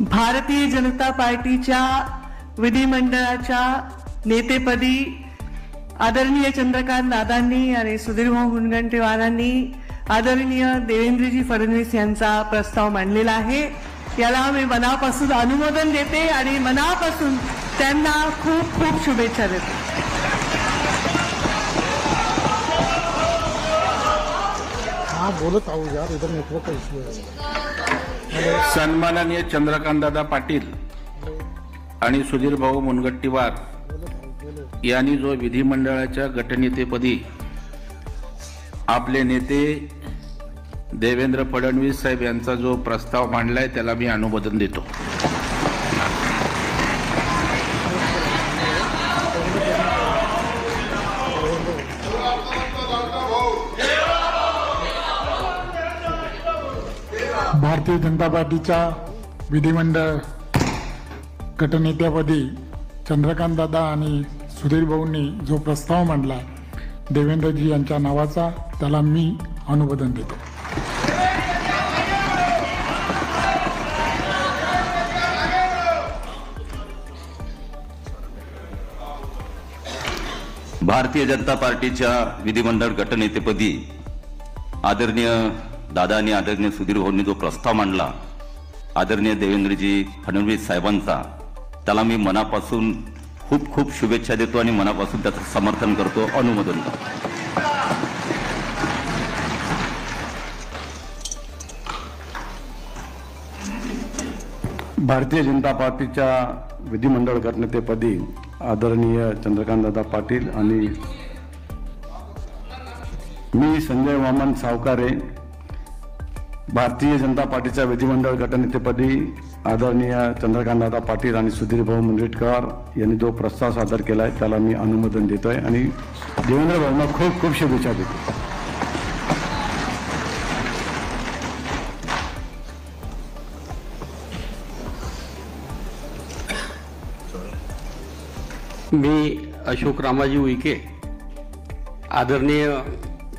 भारतीय जनता पार्टीच्या विधिमंडळाच्या नेतेपदी आदरणीय चंद्रकांत दादांनी आणि सुधीरभाऊ मुनगंटीवारांनी आदरणीय देवेंद्रजी फडणवीस यांचा प्रस्ताव मांडलेला आहे। याला मी मनापासून अनुमोदन देते आणि मनापासून त्यांना खूप खूप शुभेच्छा देते। बोलत आहो यार, इधर नेटवर्क का इश्यू है। सन्माननीय चंद्रकांतदादा पाटील आणि सुधीरभाऊ मुनगंटीवार यांनी जो विधिमंडळाच्या गटनेतेपदी आपले नेते देवेंद्र फडणवीस साहेब यांचा जो प्रस्ताव मांडलाय त्याला मी अनुमोदन देतो। भारतीय जनता पार्टीच्या विधिमंडळ गटनेत्यापदी चंद्रकांत दादा आणि सुधीर भाऊंनी जो प्रस्ताव मांडला देवेंद्रजी यांच्या नावाचा, त्याला मी अनुमोदन देतो। भारतीय जनता पार्टीच्या विधिमंडळ गटनेतेपदी आदरणीय दादा आणि आदरणीय सुधीर भाऊंनी जो प्रस्ताव मांडला आदरणीय देवेंद्रजी फडणवीस साहेबांचा, त्याला मी मनापासून खूप खूप शुभेच्छा देतो आणि मनापासून त्याचं समर्थन करतो, अनुमोदन करतो। भारतीय जनता पार्टीच्या विधिमंडळ गटनेतेपदी आदरणीय चंद्रकांतदादा पाटील आणि मी संजय वामन सावकारे भारतीय जनता पार्टीच्या विधिमंडळ गटनेतेपदी आदरणीय चंद्रकांतदादा पाटील आणि सुधीरभाऊ मुनगंटीवार यांनी जो प्रस्ताव सादर केला आहे त्याला मी अनुमोदन देतोय आणि देवेंद्र भाऊंना खूप खूप शुभेच्छा देतो। मी अशोक रामाजी उईके आदरणीय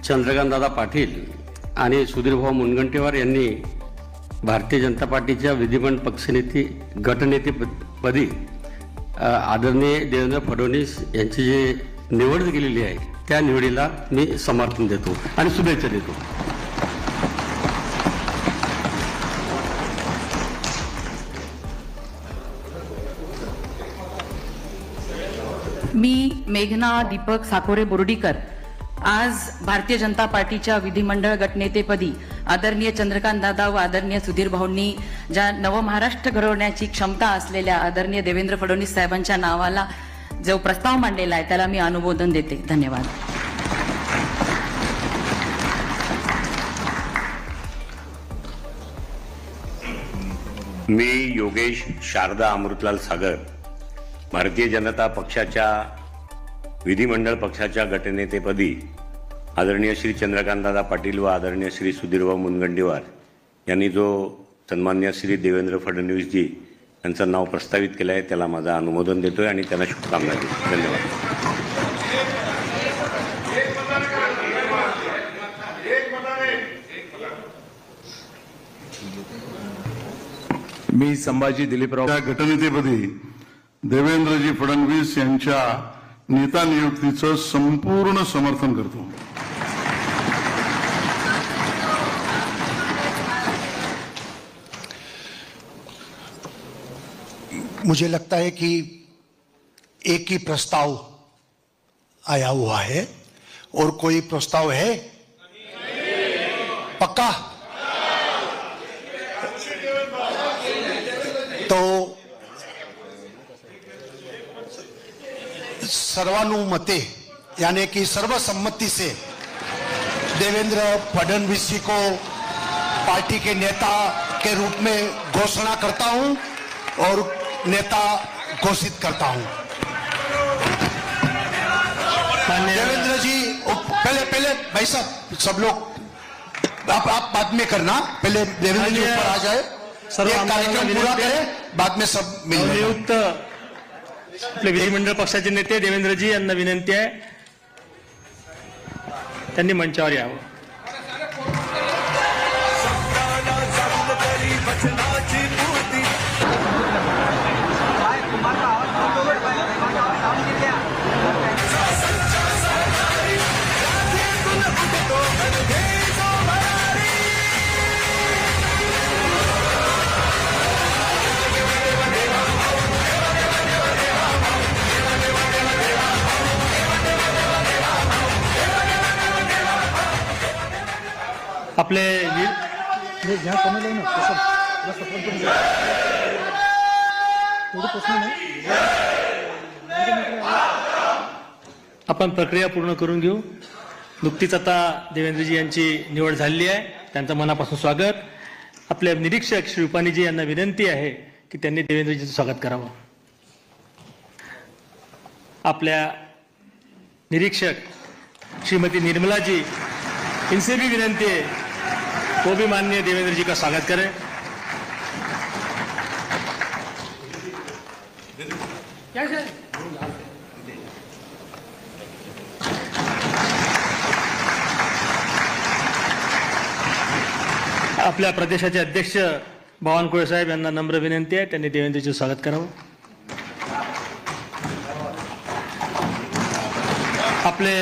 चंद्रकांतदादा पाटील आणि सुधीरभाऊ मुनगंटीवार यांनी भारतीय जनता पार्टीच्या विधिमंडळ पक्षनेते गटनेतेपदी आदरणीय देवेंद्र फडणवीस यांची जी निवड केलेली आहे त्या निवडीला मी समर्थन देतो आणि शुभेच्छा देतो। मी मेघना दीपक साकोरे बोर्डीकर आज भारतीय जनता पार्टीच्या विधिमंडळ गटनेतेपदी आदरणीय चंद्रकांत दादा व आदरणीय सुधीर भाऊंनी ज्या नवमहाराष्ट्र घडवण्याची क्षमता असलेल्या आदरणीय देवेंद्र फडणवीस साहेबांच्या नावाला जो प्रस्ताव मांडलेला आहे त्याला मी अनुमोदन देते। धन्यवाद। मी योगेश शारदा अमृतलाल सागर भारतीय जनता पक्षाच्या विधिमंडळ पक्षाच्या गटनेतेपदी आदरणीय श्री चंद्रकांतदादा पाटील व आदरणीय श्री सुधीरभाऊ मुनगंटीवार यांनी जो सन्माननीय श्री देवेंद्र फडणवीसजी यांचं नाव प्रस्तावित केलं आहे त्याला माझा अनुमोदन देतोय आणि त्यांना शुभकामना देतो। धन्यवाद। मी संभाजी दिलीपराव गटनेतेपदी देवेंद्रजी फडणवीस यांच्या नेता नियुक्तीचं संपूर्ण समर्थन करतो। मुझे लगता है कि एक ही प्रस्ताव आया हुआ है और कोई प्रस्ताव है? पक्का? तो सर्वानुमते यानी कि सर्वसम्मति से देवेंद्र फडणवीस जी को पार्टी के नेता के रूप में घोषणा करता हूं और नेता घोषित करता हूं। देवेंद्र जी पहले भाई साहब सब लोग आप बाद में करना, पहले देवेंद्र जी ऊपर आ जाए, कार्यक्रम पूरा करें, बाद में सब नियुक्त आपले विधिमंडळ पक्षाचे नेते देवेंद्रजी यांना विनंती आहे त्यांनी मंचावर यावं। वचनाची पूर्ती आपले आपण प्रक्रिया पूर्ण करून घेऊ. नुकतीच आता देवेंद्रजी यांची निवड झालेली आहे. त्यांचं मनापासून स्वागत. आपले निरीक्षक श्री रुपानीजी यांना विनंती आहे की त्यांनी देवेंद्रजीचं स्वागत करावं. आपल्या निरीक्षक श्रीमती निर्मलाजी इनसे भी विनंती है वो भी माननीय देवेंद्र जी का स्वागत करें. आपल्या प्रदेशाचे अध्यक्ष बावनकुळे साहेब यांना नम्र विनंती आहे त्यांनी देवेंद्रजीचं स्वागत करावं. आपले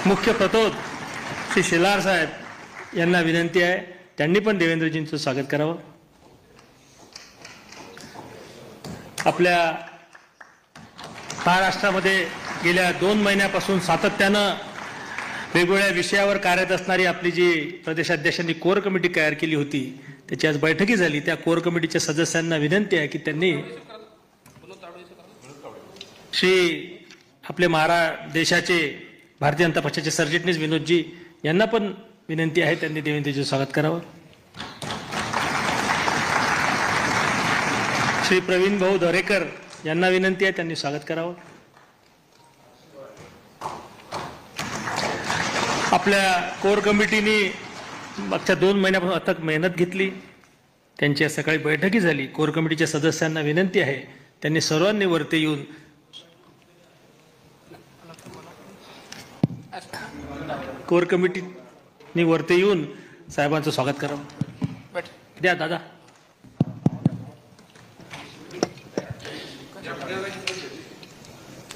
मुख्य प्रतोद श्री शेलार साहेब यांना विनंती आहे त्यांनी पण देवेंद्रजींचं स्वागत करावं. आपल्या महाराष्ट्रामध्ये गेल्या 2 महिन्यापासून सातत्यानं वेगवेगळ्या विषयावर कार्यरत असणारी आपली जी प्रदेशाध्यक्षांनी कोर कमिटी तयार केली होती त्याची आज बैठकी झाली. त्या कोर कमिटीच्या सदस्यांना विनंती आहे की त्यांनी श्री आपले देशाचे भारतीय जनता पक्षाचे सरचिटणीस विनोदजी यांना पण विनंती आहे त्यांनी देवेंद्रजीचं स्वागत करावं. श्री प्रवीण भाऊ दरेकर यांना विनंती आहे त्यांनी स्वागत करावं. आपल्या कोर कमिटीने मागच्या 2 महिन्यापासून अथक मेहनत घेतली. त्यांची आज सकाळी बैठकी झाली. कोर कमिटीच्या सदस्यांना विनंती आहे त्यांनी सर्वांनी वरती येऊन कोर कमिटीने वरती येऊन साहेबांचं स्वागत करावं. द्या दादा.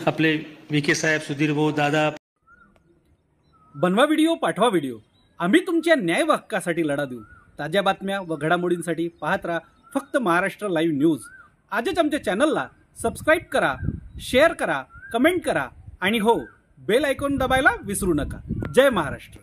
आपले विखे साहेब, सुधीर भाऊ, दादा. बनवा व्हिडिओ, पाठवा व्हिडिओ. आम्ही तुमच्या न्याय व हक्कासाठी लढा देऊ. ताज्या बातम्या व घडामोडींसाठी पाहत राहा फक्त महाराष्ट्र लाईव्ह न्यूज. आजच आमच्या चॅनलला सबस्क्राईब करा, शेअर करा, कमेंट करा आणि हो, बेल आयकॉन दबायला विसरू नका. जय महाराष्ट्र.